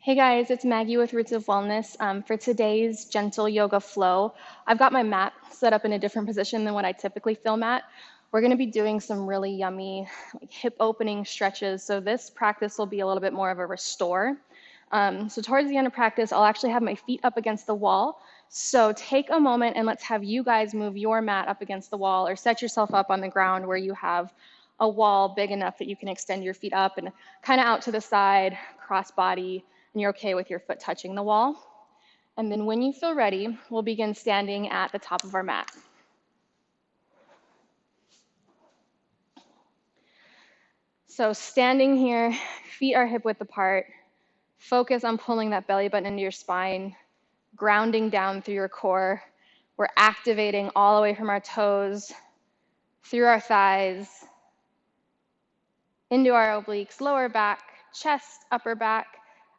Hey guys, it's Maggie with Roots of Wellness. For today's gentle yoga flow, I've got my mat set up in a different position than what I typically film at. We're going to be doing some really yummy hip opening stretches. So this practice will be a little bit more of a restore. So towards the end of practice, I'll actually have my feet up against the wall. So take a moment and let's have you guys move your mat up against the wall or set yourself up on the ground where you have a wall big enough that you can extend your feet up and kind of out to the side, cross body, and you're okay with your foot touching the wall. And then when you feel ready, we'll begin standing at the top of our mat. So standing here, feet are hip width apart. Focus on pulling that belly button into your spine, grounding down through your core. We're activating all the way from our toes, through our thighs, into our obliques, lower back, chest, upper back,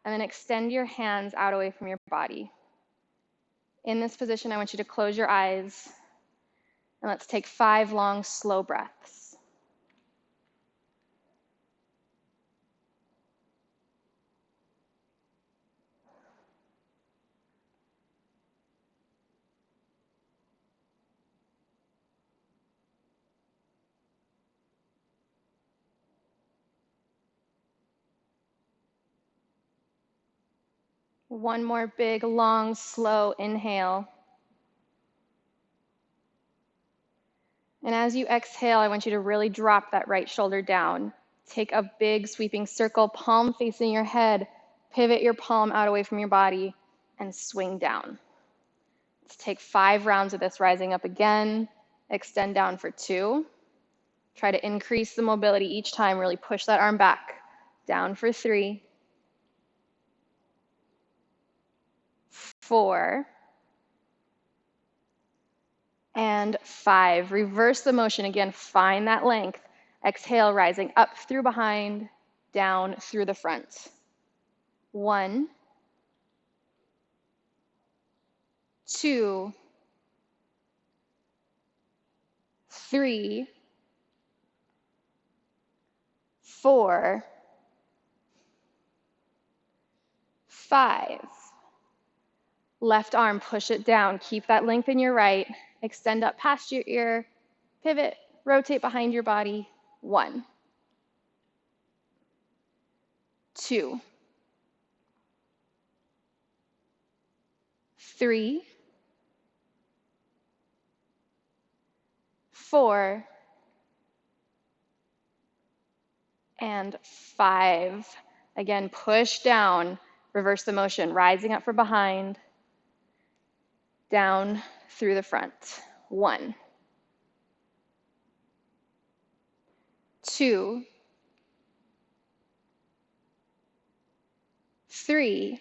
and then extend your hands out away from your body. In this position, I want you to close your eyes, and let's take 5 long, slow breaths. One more big, long, slow inhale. And as you exhale, I want you to really drop that right shoulder down. Take a big sweeping circle, palm facing your head. Pivot your palm out away from your body and swing down. Let's take 5 rounds of this, rising up again. Extend down for 2. Try to increase the mobility each time. Really push that arm back. Down for 3. 4. And 5. Reverse the motion again. Find that length. Exhale, rising up through behind, down through the front. 1, 2, 3, 4, 5. Left arm, push it down. Keep that length in your right. Extend up past your ear. Pivot, rotate behind your body. 1, 2, 3, 4, and 5. Again, push down. Reverse the motion, rising up from behind, down through the front. 1, 2, 3,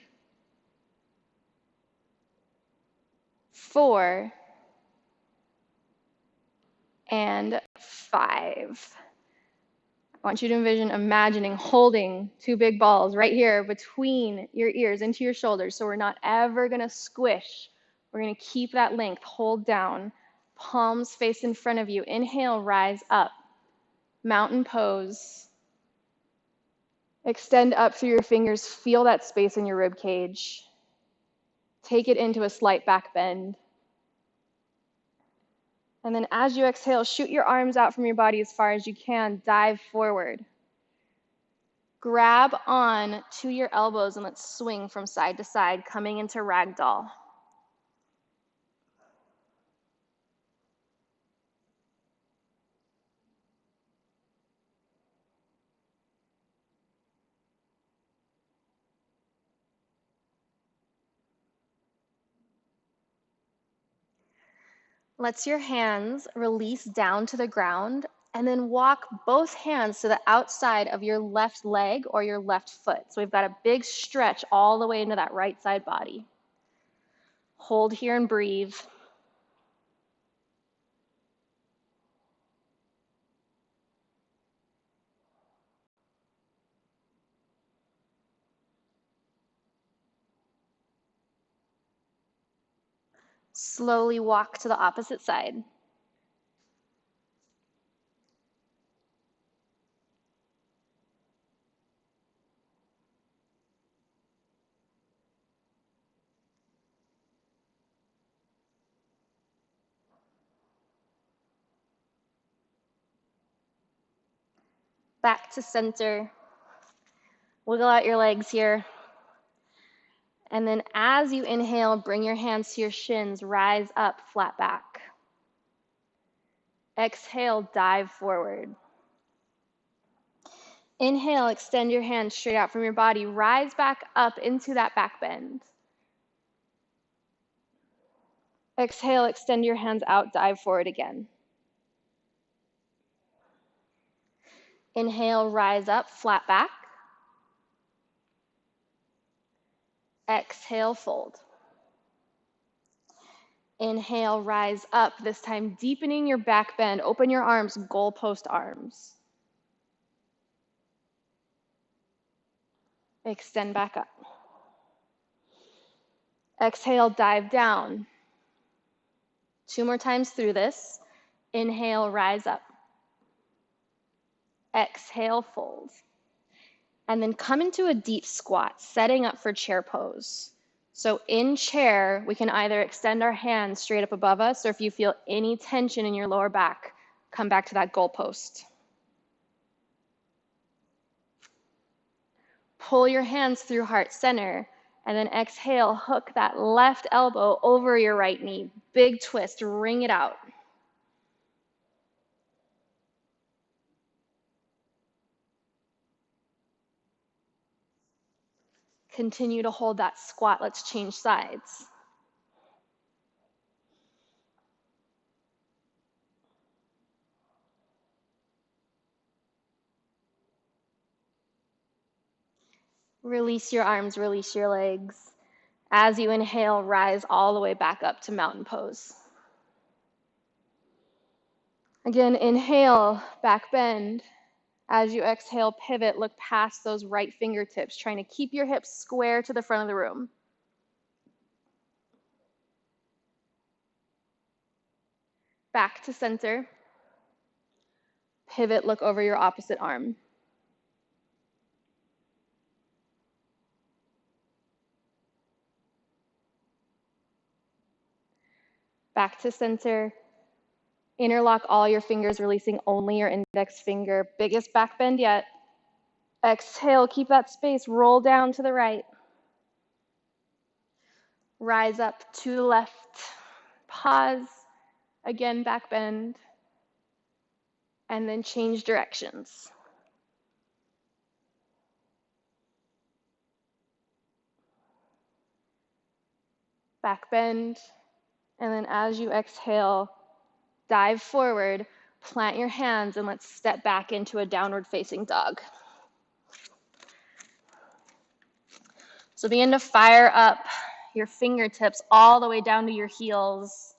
4, and 5. I want you to envision imagining holding 2 big balls right here between your ears into your shoulders. So we're not ever going to squish. We're going to keep that length. Hold down. Palms face in front of you. Inhale, rise up. Mountain pose. Extend up through your fingers. Feel that space in your rib cage. Take it into a slight back bend. And then as you exhale, shoot your arms out from your body as far as you can. Dive forward. Grab on to your elbows and let's swing from side to side, coming into ragdoll. Let your hands release down to the ground and then walk both hands to the outside of your left leg or your left foot. So we've got a big stretch all the way into that right side body. Hold here and breathe. Slowly walk to the opposite side. Back to center. Wiggle out your legs here. And then as you inhale, bring your hands to your shins, rise up, flat back. Exhale, dive forward. Inhale, extend your hands straight out from your body, rise back up into that back bend. Exhale, extend your hands out, dive forward again. Inhale, rise up, flat back. Exhale, fold. Inhale, rise up, this time deepening your back bend. Open your arms, goalpost arms. Extend back up. Exhale, dive down. 2 more times through this. Inhale, rise up. Exhale, fold. And then come into a deep squat, setting up for chair pose. So in chair, we can either extend our hands straight up above us, or if you feel any tension in your lower back, come back to that goalpost. Pull your hands through heart center, and then exhale, hook that left elbow over your right knee. Big twist, wring it out. Continue to hold that squat. Let's change sides. Release your arms, release your legs. As you inhale, rise all the way back up to mountain pose. Again, inhale, back bend. As you exhale, pivot, look past those right fingertips, trying to keep your hips square to the front of the room. Back to center. Pivot, look over your opposite arm. Back to center. Interlock all your fingers, releasing only your index finger. Biggest back bend yet. Exhale, keep that space. Roll down to the right. Rise up to the left. Pause. Again, back bend. And then change directions. Back bend. And then as you exhale, dive forward, plant your hands, and let's step back into a downward facing dog. So begin to fire up your fingertips all the way down to your heels.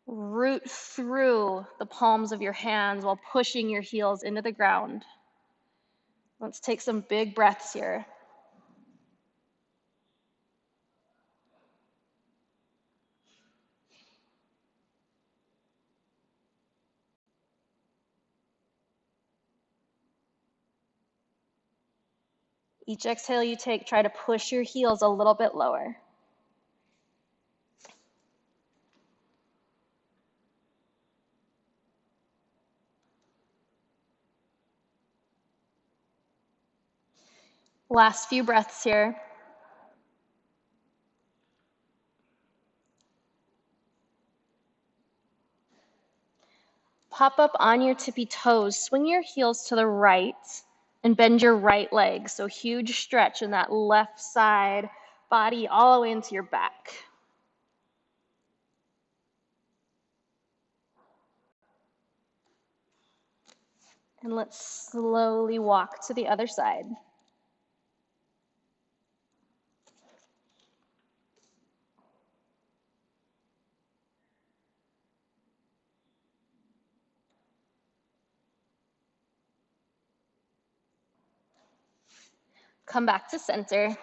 Root through the palms of your hands while pushing your heels into the ground. Let's take some big breaths here. Each exhale you take, try to push your heels a little bit lower. Last few breaths here. Pop up on your tippy toes, swing your heels to the right, and bend your right leg. So huge stretch in that left side body all the way into your back. And let's slowly walk to the other side. Come back to center.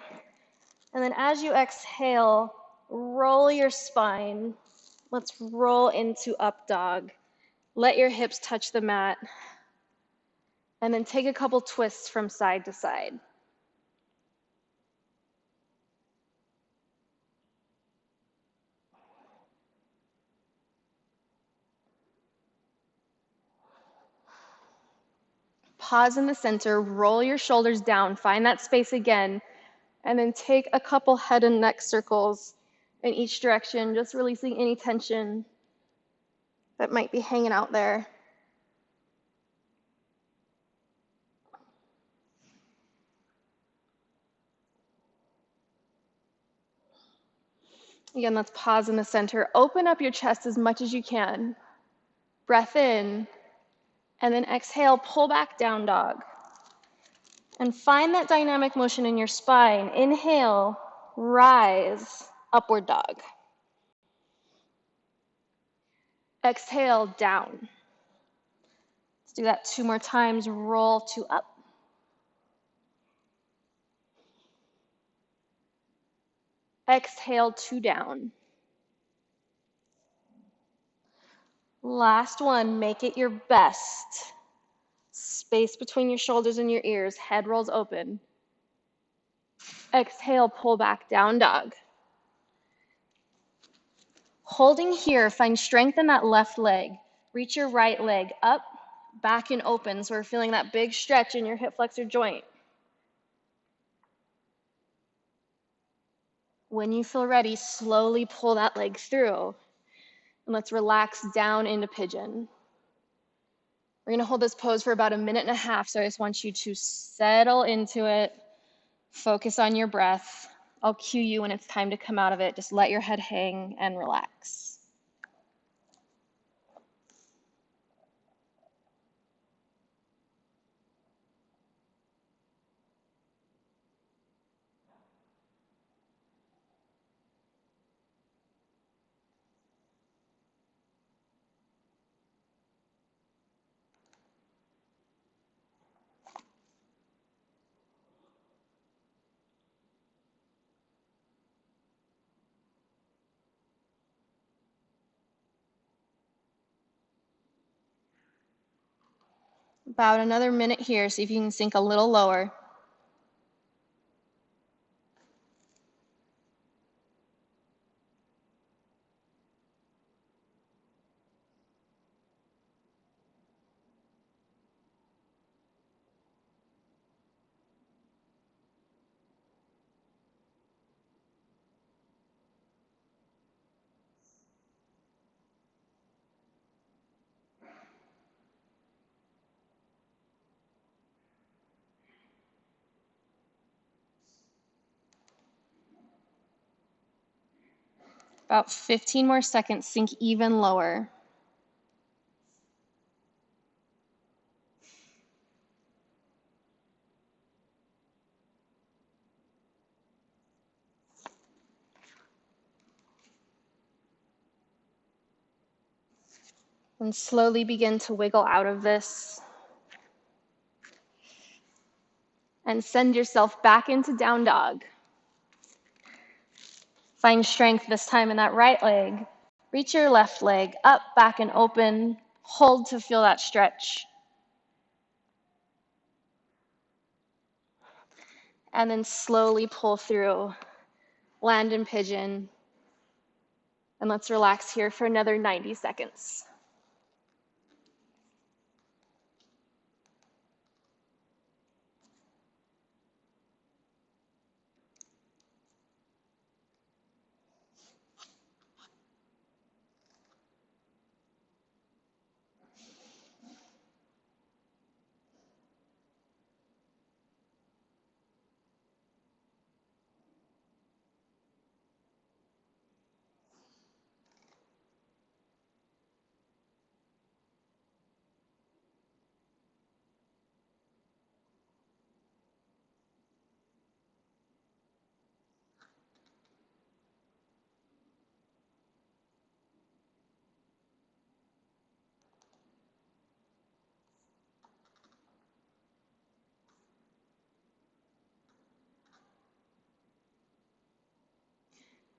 And then as you exhale, roll your spine. Let's roll into up dog. Let your hips touch the mat. And then take a couple twists from side to side. Pause in the center, roll your shoulders down, find that space again, and then take a couple head and neck circles in each direction, just releasing any tension that might be hanging out there. Again, let's pause in the center. Open up your chest as much as you can. Breath in, and then exhale, pull back, down dog. And find that dynamic motion in your spine. Inhale, rise, upward dog. Exhale, down. Let's do that 2 more times. Roll to up. Exhale, 2 down. Last one, make it your best. Space between your shoulders and your ears, head rolls open. Exhale, pull back, down dog. Holding here, find strength in that left leg. Reach your right leg up, back and open, so we're feeling that big stretch in your hip flexor joint. When you feel ready, slowly pull that leg through. And let's relax down into pigeon. We're gonna hold this pose for about 1.5 minutes, so I just want you to settle into it, focus on your breath. I'll cue you when it's time to come out of it. Just let your head hang and relax. About another minute here, see if you can sink a little lower. About 15 more seconds, sink even lower. And slowly begin to wiggle out of this. And send yourself back into down dog. Find strength this time in that right leg. Reach your left leg up, back, and open. Hold to feel that stretch. And then slowly pull through. Land in pigeon. And let's relax here for another 90 seconds.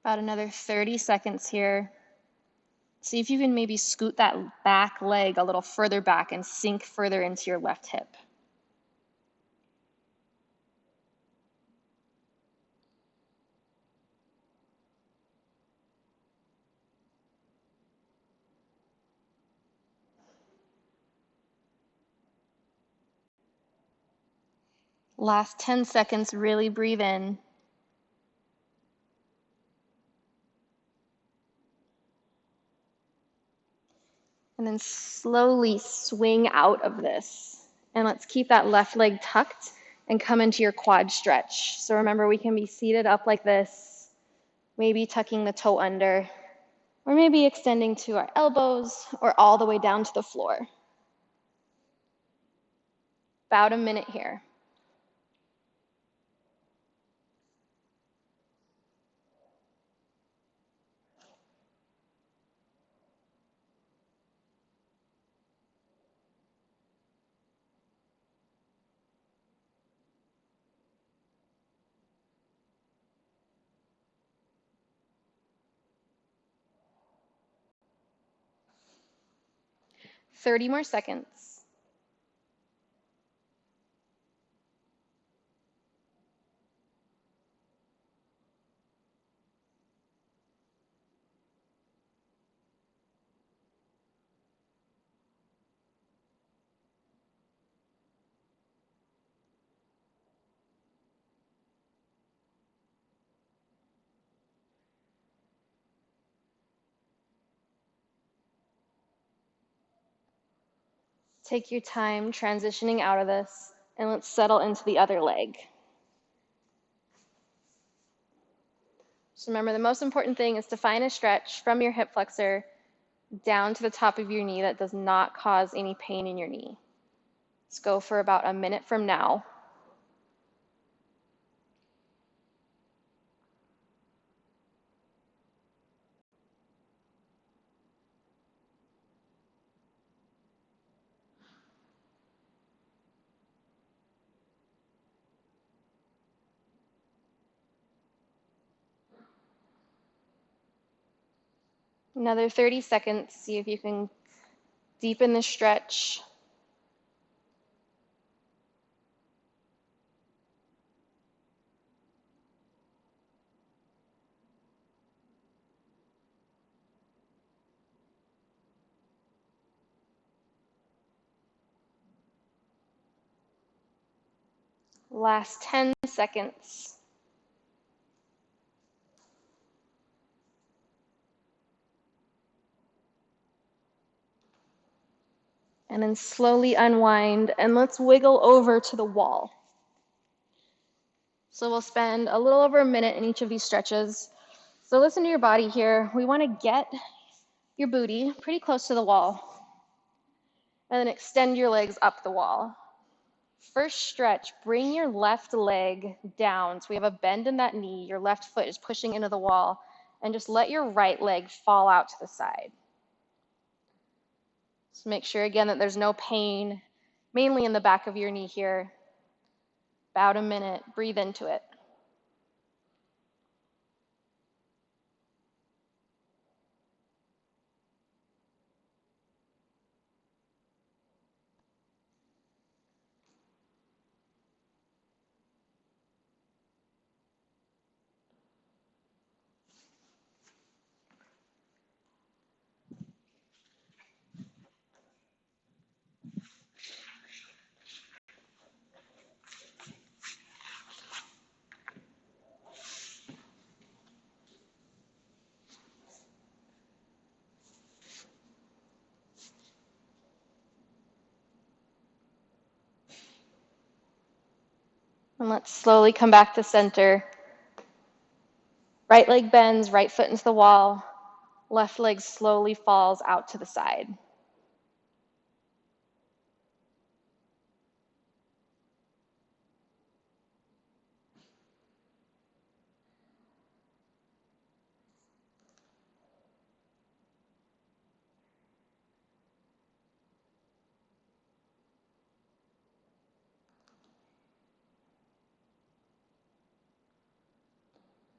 About another 30 seconds here. See if you can maybe scoot that back leg a little further back and sink further into your left hip. Last 10 seconds, really breathe in. And then slowly swing out of this. And let's keep that left leg tucked and come into your quad stretch. So remember, we can be seated up like this, maybe tucking the toe under, or maybe extending to our elbows or all the way down to the floor. About a minute here. Thirty more seconds. Take your time transitioning out of this, and let's settle into the other leg. So remember, the most important thing is to find a stretch from your hip flexor down to the top of your knee that does not cause any pain in your knee. Let's go for about a minute from now. Another 30 seconds, see if you can deepen the stretch. Last 10 seconds. And then slowly unwind, and let's wiggle over to the wall. So we'll spend a little over a minute in each of these stretches. So listen to your body here. We want to get your booty pretty close to the wall, and then extend your legs up the wall. First stretch, bring your left leg down. So we have a bend in that knee. Your left foot is pushing into the wall, and just let your right leg fall out to the side. So make sure again that there's no pain, mainly in the back of your knee here. About a minute, breathe into it. And let's slowly come back to center. Right leg bends, right foot into the wall. Left leg slowly falls out to the side.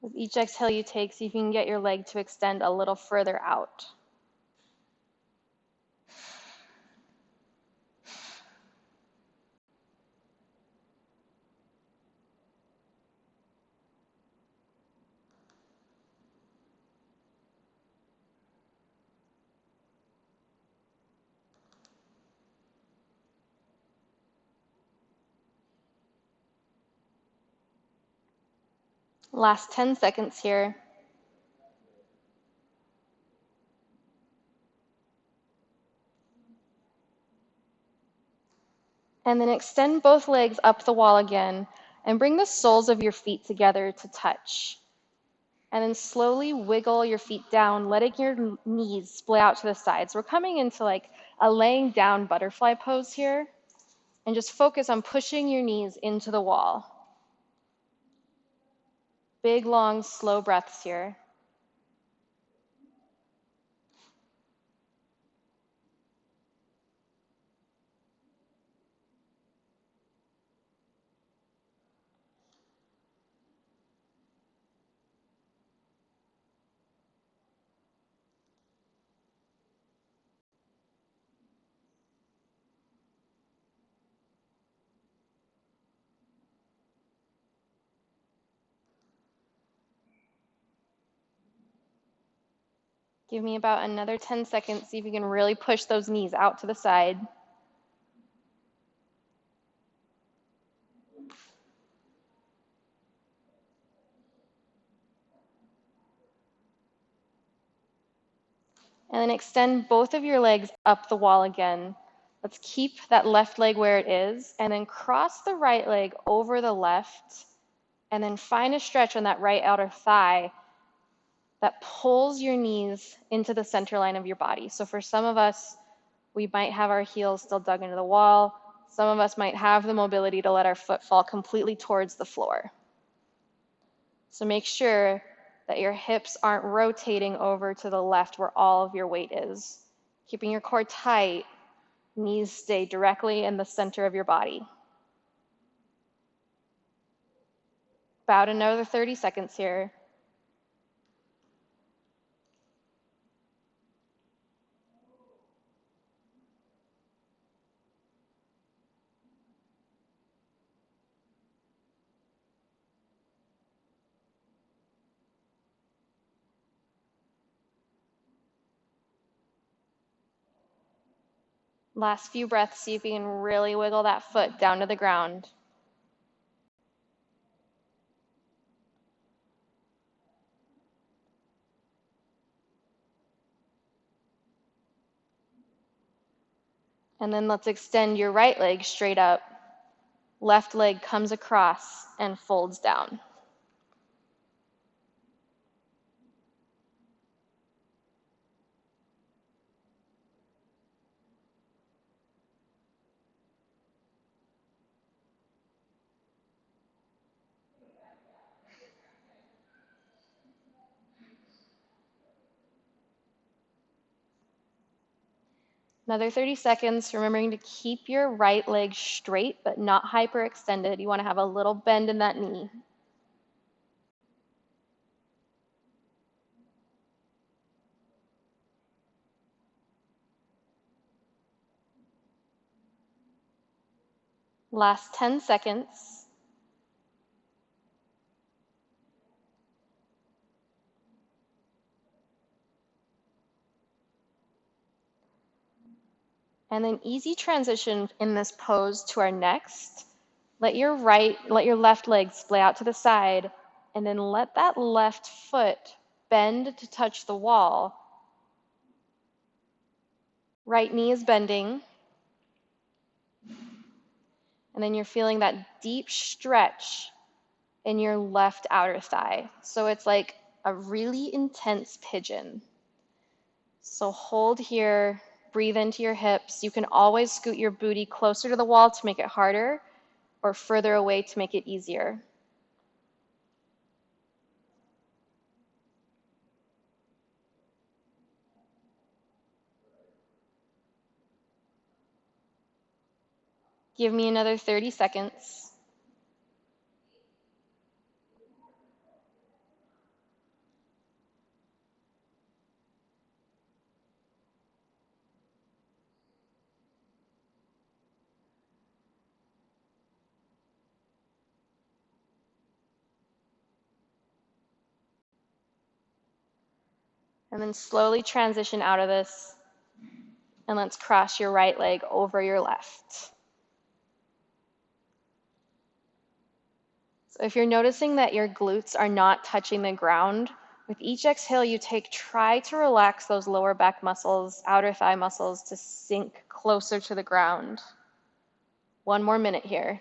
With each exhale you take, see if you can get your leg to extend a little further out. Last 10 seconds here. And then extend both legs up the wall again and bring the soles of your feet together to touch. And then slowly wiggle your feet down, letting your knees split out to the sides. We're coming into like a laying down butterfly pose here. And just focus on pushing your knees into the wall. Big, long, slow breaths here. Give me about another 10 seconds. See if you can really push those knees out to the side. And then extend both of your legs up the wall again. Let's keep that left leg where it is, and then cross the right leg over the left, and then find a stretch on that right outer thigh that pulls your knees into the center line of your body. So for some of us, we might have our heels still dug into the wall. Some of us might have the mobility to let our foot fall completely towards the floor. So make sure that your hips aren't rotating over to the left where all of your weight is. Keeping your core tight, knees stay directly in the center of your body. About another 30 seconds here. Last few breaths, see if you can really wiggle that foot down to the ground. And then let's extend your right leg straight up. Left leg comes across and folds down. Another 30 seconds, remembering to keep your right leg straight but not hyperextended. You want to have a little bend in that knee. Last 10 seconds. And then easy transition in this pose to our next. Let your left leg splay out to the side, and then let that left foot bend to touch the wall. Right knee is bending. And then you're feeling that deep stretch in your left outer thigh. So it's like a really intense pigeon. So hold here, breathe into your hips. You can always scoot your booty closer to the wall to make it harder, or further away to make it easier. Give me another 30 seconds. And then slowly transition out of this. And let's cross your right leg over your left. So if you're noticing that your glutes are not touching the ground, with each exhale you take, try to relax those lower back muscles, outer thigh muscles to sink closer to the ground. 1 more minute here.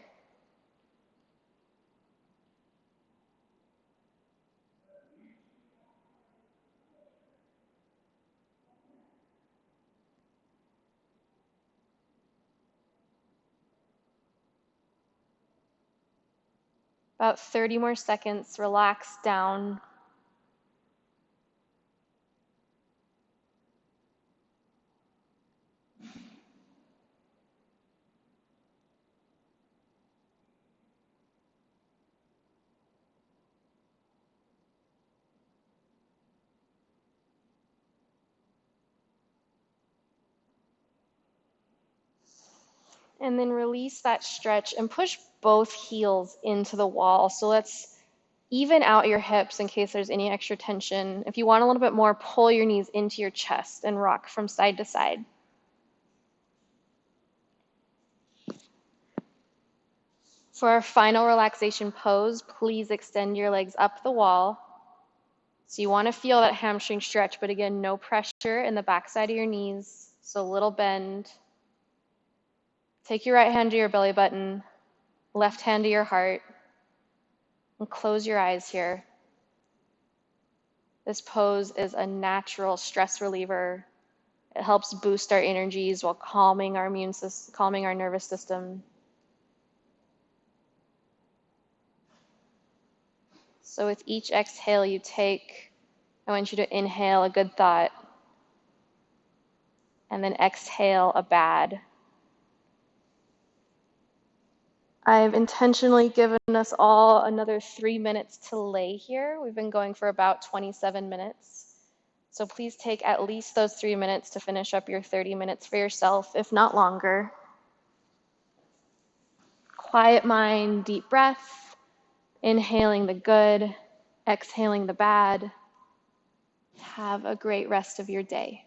About 30 more seconds, relax down. And then release that stretch and push both heels into the wall. So let's even out your hips in case there's any extra tension. If you want a little bit more, pull your knees into your chest and rock from side to side. For our final relaxation pose, please extend your legs up the wall. So you want to feel that hamstring stretch, but again, no pressure in the backside of your knees. So a little bend. Take your right hand to your belly button, left hand to your heart, and close your eyes here. This pose is a natural stress reliever. It helps boost our energies while calming our immune system, calming our nervous system. So with each exhale you take, I want you to inhale a good thought and then exhale a bad. I've intentionally given us all another 3 minutes to lay here. We've been going for about 27 minutes. So please take at least those 3 minutes to finish up your 30 minutes for yourself, if not longer. Quiet mind, deep breath, inhaling the good, exhaling the bad. Have a great rest of your day.